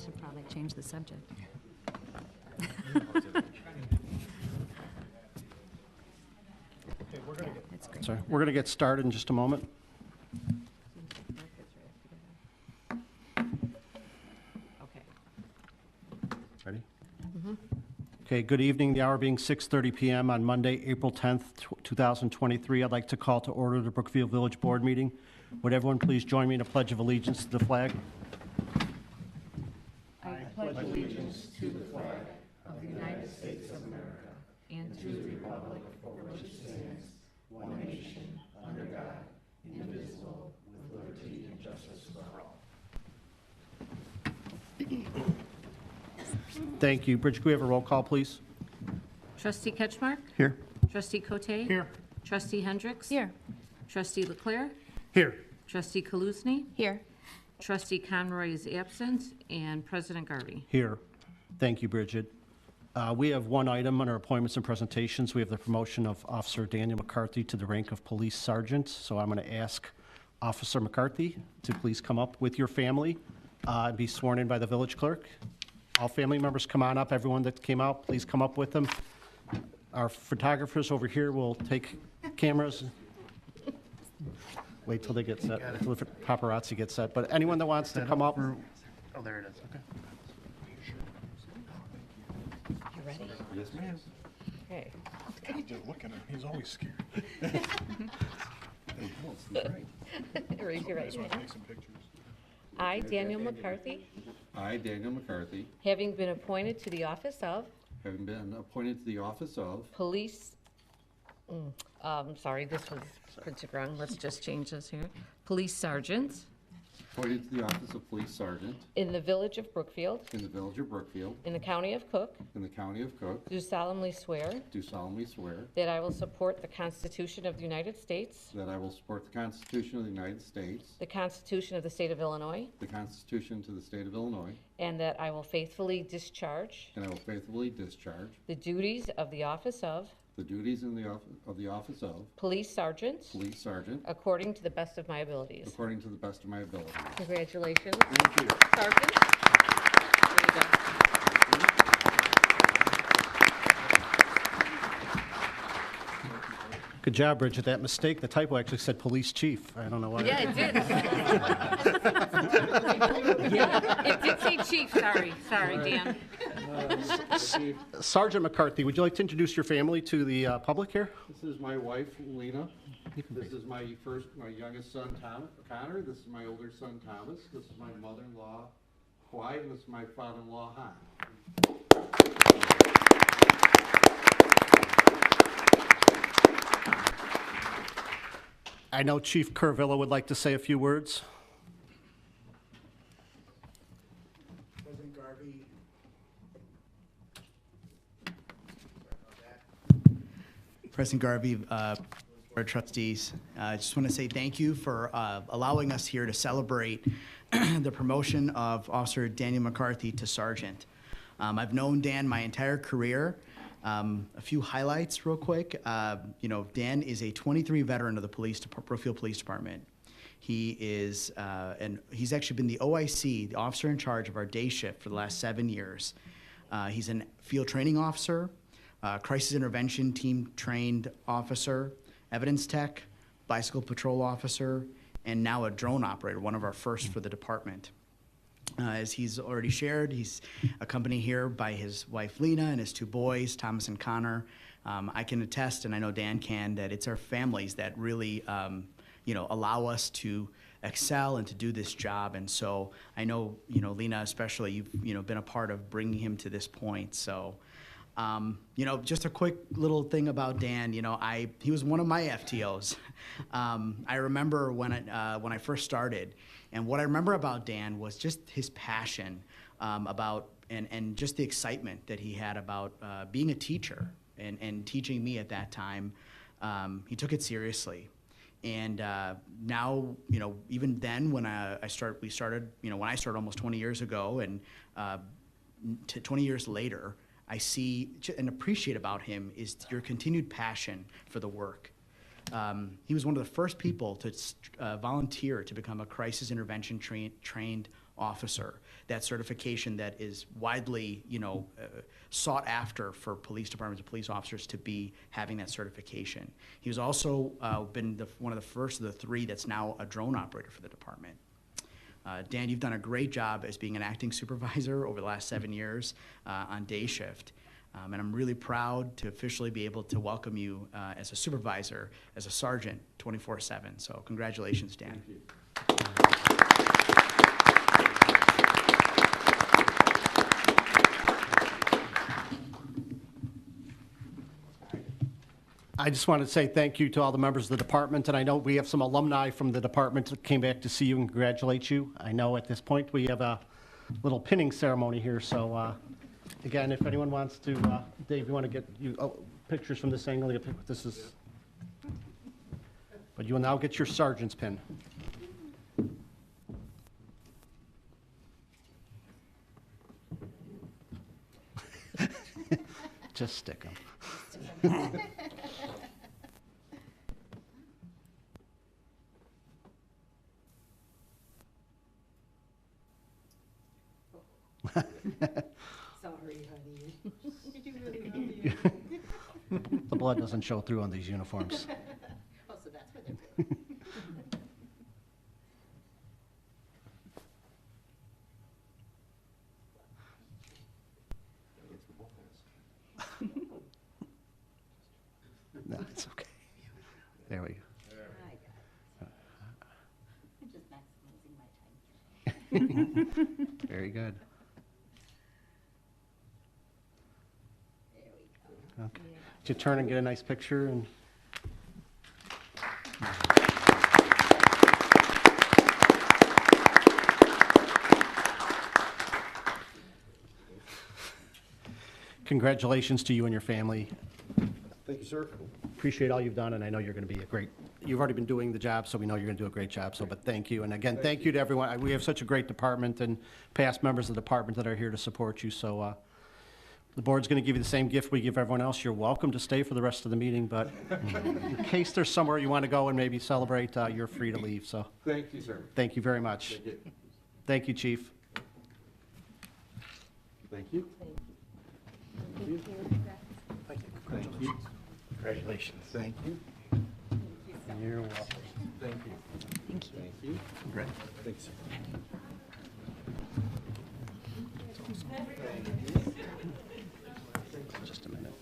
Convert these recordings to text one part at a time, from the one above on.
Should probably change the subject. That's great. Sorry, we're going to get started in just a moment. Okay. Ready? Okay, good evening. The hour being 6:30 p.m. on Monday, April 10th, 2023. I'd like to call to order the Brookfield Village Board meeting. Would everyone please join me in a pledge of allegiance to the flag? I pledge allegiance to the flag of the United States of America and to the republic for which it stands, one nation, under God, indivisible, with liberty and justice for all. Thank you. Bridget, can we have a roll call, please? Trustee Ketchmark? Here. Trustee Cote? Here. Trustee Hendricks? Here. Trustee Leclerc? Here. Trustee Kaluzny? Here. Trustee Conroy is absent, and President Garvey. Here. Thank you, Bridget. We have one item under appointments and presentations. We have the promotion of Officer Daniel McCarthy to the rank of Police Sergeant. So I'm going to ask Officer McCarthy to please come up with your family and be sworn in by the village clerk. All family members come on up. Everyone that came out, please come up with them. Our photographers over here will take cameras. Wait till they get set, till the paparazzi get set. But anyone that wants to come up. Oh, there it is. Okay. You ready? Yes, ma'am. Okay. God, just look at him. He's always scared. Raise your right Just want hand. to take some pictures. I, Daniel McCarthy, I, Daniel McCarthy, having been appointed to the office of having been appointed to the office of Police, sorry, this was printed wrong, let's just change this here. Police Sergeant appointed to the office of Police Sergeant in the Village of Brookfield, in the Village of Brookfield, in the County of Cook, in the County of Cook, do solemnly swear do solemnly swear that I will support the Constitution of the United States, that I will support the Constitution of the United States, the Constitution of the State of Illinois, the Constitution to the State of Illinois, and that I will faithfully discharge and I will faithfully discharge the duties of the office of the duties of the office of Police Sergeant Police Sergeant according to the best of my abilities. according to the best of my ability. Congratulations, Thank you. Sergeant. There you go. Good job, Bridget. That mistake, the typo actually said police chief. I don't know why. Yeah, it did. Yeah, it did say chief, sorry, Dan. Sergeant McCarthy, would you like to introduce your family to the public here? This is my wife, Lena. This is my youngest son, Connor. This is my older son, Thomas. This is my mother-in-law, Hawaii, and this is my father-in-law, Han. I know Chief Curvilla would like to say a few words. President Garvey. President Garvey, Board of Trustees, I just want to say thank you for allowing us here to celebrate the promotion of Officer Daniel McCarthy to Sergeant. I've known Dan my entire career. A few highlights real quick. Dan is a 23 veteran of the Brookfield Police Department. He is, and he's actually been the OIC, the officer in charge of our day shift for the last 7 years. He's a field training officer, crisis intervention team trained officer, evidence tech, bicycle patrol officer, and now a drone operator, one of our first for the department. As he's already shared, he's accompanied here by his wife Lena and his two boys, Thomas and Connor. I can attest, and I know Dan can, that it's our families that really, allow us to excel and to do this job. And so I know, Lena especially, you've, been a part of bringing him to this point. So, just a quick little thing about Dan. He was one of my FTOs. I remember when I first started. And what I remember about Dan was just his passion about and just the excitement that he had about being a teacher and teaching me at that time. He took it seriously. And now, even then when we started almost 20 years ago, and 20 years later, I see and appreciate about him is your continued passion for the work. He was one of the first people to volunteer to become a crisis intervention trained officer. That certification that is widely, sought after for police departments and police officers to be having that certification. He was also been one of the first of the three that's now a drone operator for the department. Dan, you've done a great job as being an acting supervisor over the last 7 years on day shift. And I'm really proud to officially be able to welcome you as a supervisor, as a sergeant, 24/7. So congratulations, Dan. Thank you. I just want to say thank you to all the members of the department, and I know we have some alumni from the department that came back to see you and congratulate you. I know at this point we have a little pinning ceremony here, so again, if anyone wants to, Dave, you want to get pictures from this angle? This is, but you will now get your sergeant's pin. Just stick them. Sorry, honey. Did you really love you? The blood doesn't show through on these uniforms. Oh, so that's what they're doing. No, it's okay. There we go. I got it. I'm just maximizing my time. Very good. There we go. Okay. Did you turn and get a nice picture? And congratulations to you and your family. Thank you, sir. Appreciate all you've done, and I know you're going to be a great, you've already been doing the job, so we know you're going to do a great job, so, but thank you. And again, thank you to everyone. We have such a great department and past members of the department that are here to support you, so the board's going to give you the same gift we give everyone else. You're welcome to stay for the rest of the meeting, but in case there's somewhere you want to go and maybe celebrate, you're free to leave, so Thank you, sir. thank you very much. Thank you. Thank you, Chief. Thank you. Thank you. Congratulations. Thank you. You're welcome. Thank you. Thank you. Thank you. Great. Thanks, sir. Just a minute.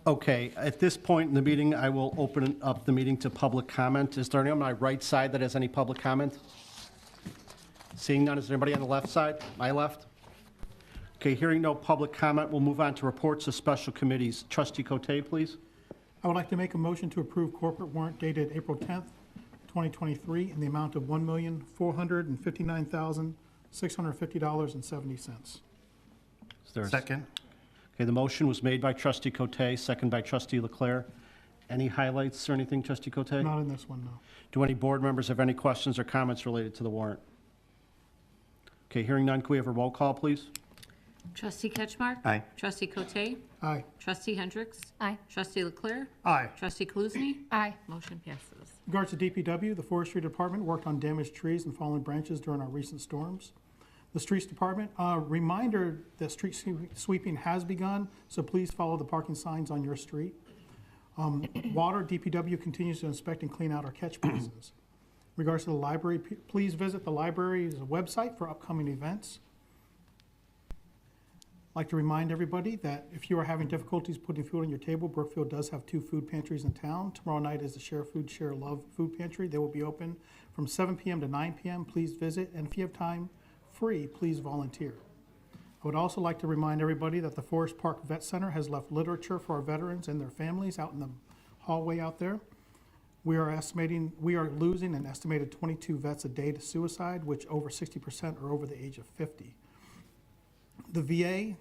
Okay, at this point in the meeting, I will open up the meeting to public comment. Is there anyone on my right side that has any public comment? Seeing none, is there anybody on the left side, my left? Okay, hearing no public comment, we'll move on to reports of special committees. Trustee Cote, please. I would like to make a motion to approve corporate warrant dated April 10th, 2023, in the amount of $1,459,650.70. Is there a- Second. Okay, the motion was made by trustee Cote, second by trustee Leclerc. Any highlights or anything, trustee Cote? Not in this one, no. Do any board members have any questions or comments related to the warrant? Okay, hearing none, can we have a roll call, please? Trustee Ketchmark? Aye. Trustee Cote? Aye. Trustee Hendricks? Aye. Trustee Leclerc? Aye. Trustee Kaluzny? Aye. Motion passes. In regards to DPW, the Forestry Department worked on damaged trees and fallen branches during our recent storms. The Streets Department, reminder that street sweeping has begun, so please follow the parking signs on your street. Water, DPW continues to inspect and clean out our catch basins. In regards to the library, please visit the library's website for upcoming events. I'd like to remind everybody that if you are having difficulties putting food on your table, Brookfield does have 2 food pantries in town. Tomorrow night is the Share Food, Share Love food pantry. They will be open from 7 p.m. to 9 p.m. Please visit, and if you have time free, please volunteer. would also like to remind everybody that the Forest Park Vet Center has left literature for our veterans and their families out in the hallway out there. We are losing an estimated 22 vets a day to suicide, which over 60% are over the age of 50. The VA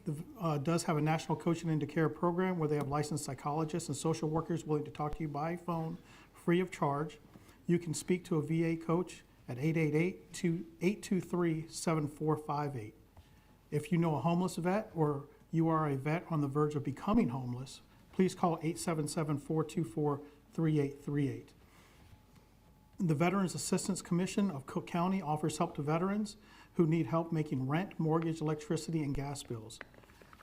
does have a national coaching into care program where they have licensed psychologists and social workers willing to talk to you by phone, free of charge. You can speak to a VA coach at 888-823-7458. If you know a homeless vet or you are a vet on the verge of becoming homeless, please call 877-424-3838. The Veterans Assistance Commission of Cook County offers help to veterans who need help making rent, mortgage, electricity, and gas bills.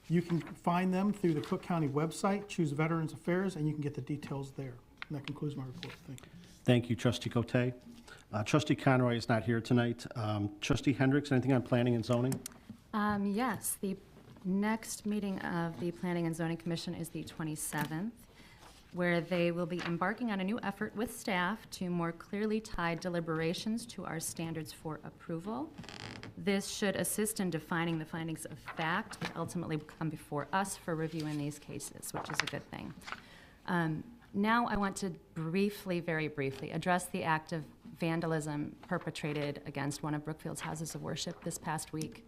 You can find them through the Cook County website, choose Veterans Affairs, and you can get the details there. And that concludes my report. Thank you. Thank you, Trustee Cote. Trustee Conroy is not here tonight. Trustee Hendricks, anything on planning and zoning? Yes, the next meeting of the Planning and Zoning Commission is the 27th, where they will be embarking on a new effort with staff to more clearly tie deliberations to our standards for approval. This should assist in defining the findings of fact that ultimately will come before us for review in these cases, which is a good thing. Now I want to briefly, very briefly, address the act of vandalism perpetrated against one of Brookfield's houses of worship this past week.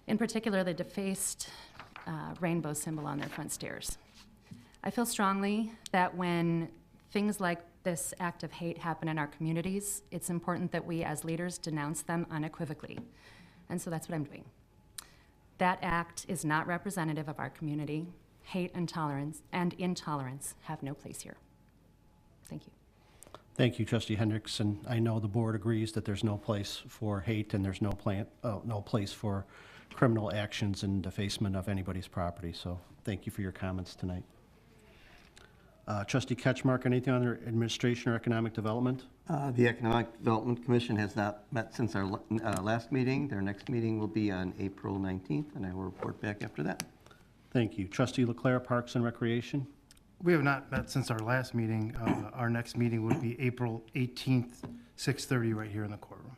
In particular, the defaced rainbow symbol on their front stairs. I feel strongly that when things like this act of hate happen in our communities, it's important that we as leaders denounce them unequivocally. And so that's what I'm doing. That act is not representative of our community. Hate and intolerance have no place here. Thank you. Thank you, Trustee Hendricks, and I know the board agrees that there's no place for hate and there's no place for criminal actions and defacement of anybody's property, so thank you for your comments tonight. Trustee Ketchmark, anything on their administration or economic development? The Economic Development Commission has not met since our last meeting. Their next meeting will be on April 19th, and I will report back after that. Thank you. Trustee Leclerc, Parks and Recreation? We have not met since our last meeting. Our next meeting would be April 18th, 6:30, right here in the courtroom.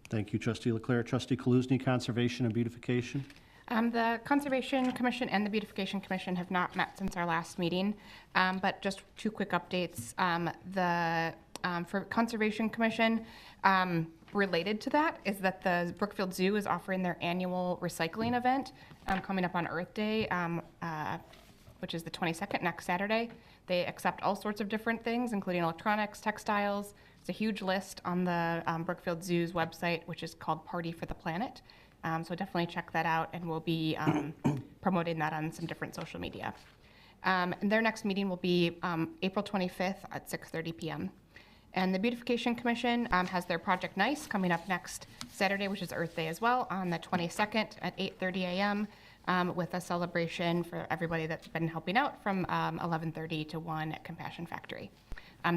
Thank you, Trustee Leclerc. Trustee Kaluzny, Conservation and Beautification? The Conservation Commission and the Beautification Commission have not met since our last meeting, but just two quick updates. For Conservation Commission, related to that is that the Brookfield Zoo is offering their annual recycling event coming up on Earth Day, which is the 22nd, next Saturday. They accept all sorts of different things, including electronics, textiles. It's a huge list on the Brookfield Zoo's website, which is called Party for the Planet. So definitely check that out, and we'll be promoting that on some different social media. And their next meeting will be April 25th at 6:30 p.m. And the Beautification Commission has their Project Nice coming up next Saturday, which is Earth Day as well, on the 22nd at 8:30 a.m. With a celebration for everybody that's been helping out from 11:30 to 1 at Compassion Factory.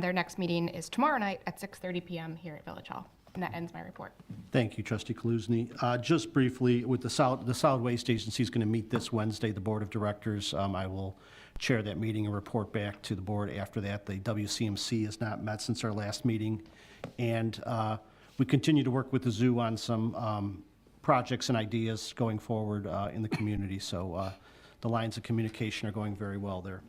Their next meeting is tomorrow night at 6:30 p.m. here at Village Hall. And that ends my report. Thank you, Trustee Kaluzny. Just briefly, with the Solid Waste Agency is going to meet this Wednesday, the Board of Directors. I will chair that meeting and report back to the board after that. The WCMC has not met since our last meeting. And we continue to work with the zoo on some projects and ideas going forward in the community. So the lines of communication are going very well there.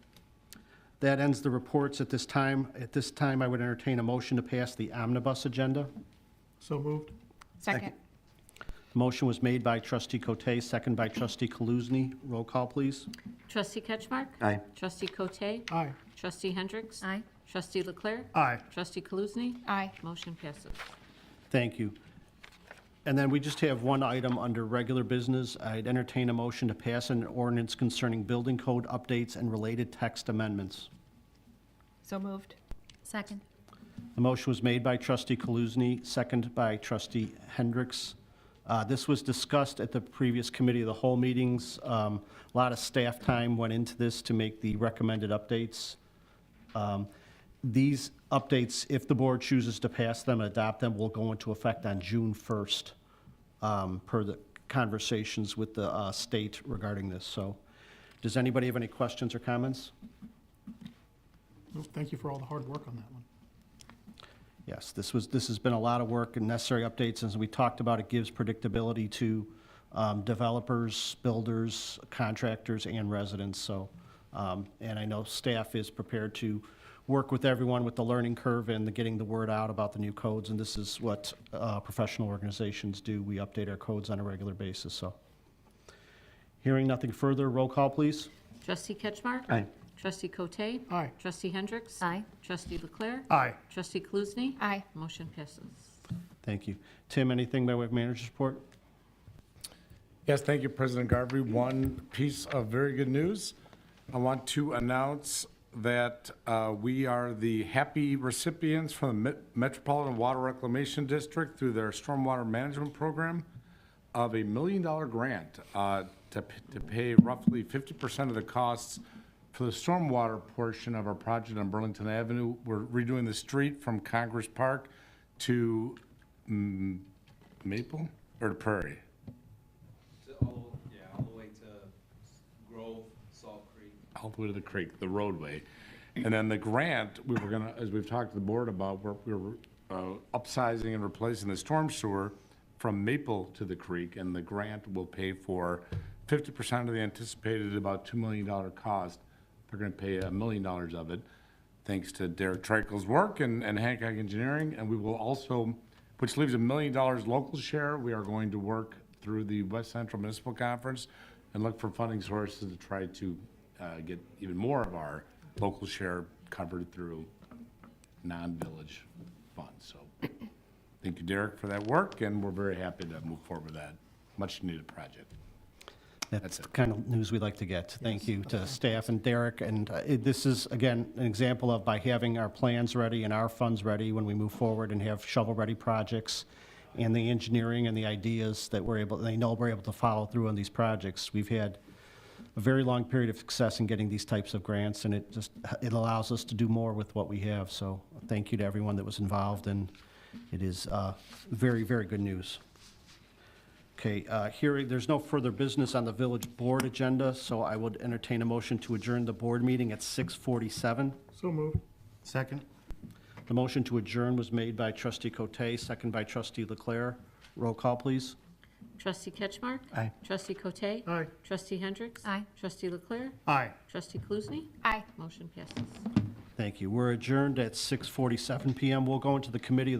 That ends the reports at this time. At this time, I would entertain a motion to pass the omnibus agenda. So moved. Second. The motion was made by Trustee Cote, second by Trustee Kaluzny. Roll call, please. Trustee Ketchmark? Aye. Trustee Cote? Aye. Trustee Hendricks? Aye. Trustee Leclerc? Aye. Trustee Kaluzny? Aye. Motion passes. Thank you. And then we just have one item under regular business. I'd entertain a motion to pass an ordinance concerning building code updates and related text amendments. So moved. Second. The motion was made by Trustee Kaluzny, second by Trustee Hendricks. This was discussed at the previous committee of the whole meetings. A lot of staff time went into this to make the recommended updates. These updates, if the board chooses to pass them and adopt them, will go into effect on June 1st, per the conversations with the state regarding this. So does anybody have any questions or comments? Well, thank you for all the hard work on that one. Yes, this has been a lot of work and necessary updates. As we talked about, it gives predictability to developers, builders, contractors, and residents. So, and I know staff is prepared to work with everyone with the learning curve and the getting the word out about the new codes. And this is what professional organizations do. We update our codes on a regular basis. So, hearing nothing further, roll call, please. Trustee Ketchmark? Aye. Trustee Cote? Aye. Trustee Hendricks? Aye. Trustee Leclerc? Aye. Trustee Kaluzny? Aye. Motion passes. Thank you. Tim, anything by way of manager's report? Yes, thank you, President Garvey. One piece of very good news. I want to announce that we are the happy recipients from the Metropolitan Water Reclamation District through their stormwater management program of a $1 million grant to pay roughly 50% of the costs for the stormwater portion of our project on Burlington Avenue. We're redoing the street from Congress Park to Maple or to Prairie. All the way to Grove, Salt Creek. All the way to the creek, the roadway. And then the grant, we were gonna, as we've talked to the board about, we're upsizing and replacing the storm sewer from Maple to the creek, and the grant will pay for 50% of the anticipated about $2 million cost. They're gonna pay $1 million of it, thanks to Derek Treichels' work and Hancock Engineering. And we will also, which leaves $1 million local share, we are going to work through the West Central Municipal Conference and look for funding sources to try to get even more of our local share covered through non-village funds. So thank you, Derek, for that work, and we're very happy to move forward with that much-needed project. That's the kind of news we like to get. Thank you to staff and Derek. And this is, again, an example of by having our plans ready and our funds ready when we move forward and have shovel-ready projects and the engineering and the ideas that they know we're able to follow through on these projects. We've had a very long period of success in getting these types of grants, and it allows us to do more with what we have. So thank you to everyone that was involved, and it is very, very good news. Okay, there's no further business on the village board agenda, so I would entertain a motion to adjourn the board meeting at 6:47. So moved. Second? The motion to adjourn was made by trustee Cote, second by trustee Leclerc. Roll call, please. Trustee Ketchmark? Aye. Trustee Cote? Aye. Trustee Hendricks? Aye. Trustee Leclerc? Aye. Trustee Kaluzny? Aye. Motion passes. Thank you. We're adjourned at 6:47 PM. We'll go into the committee of the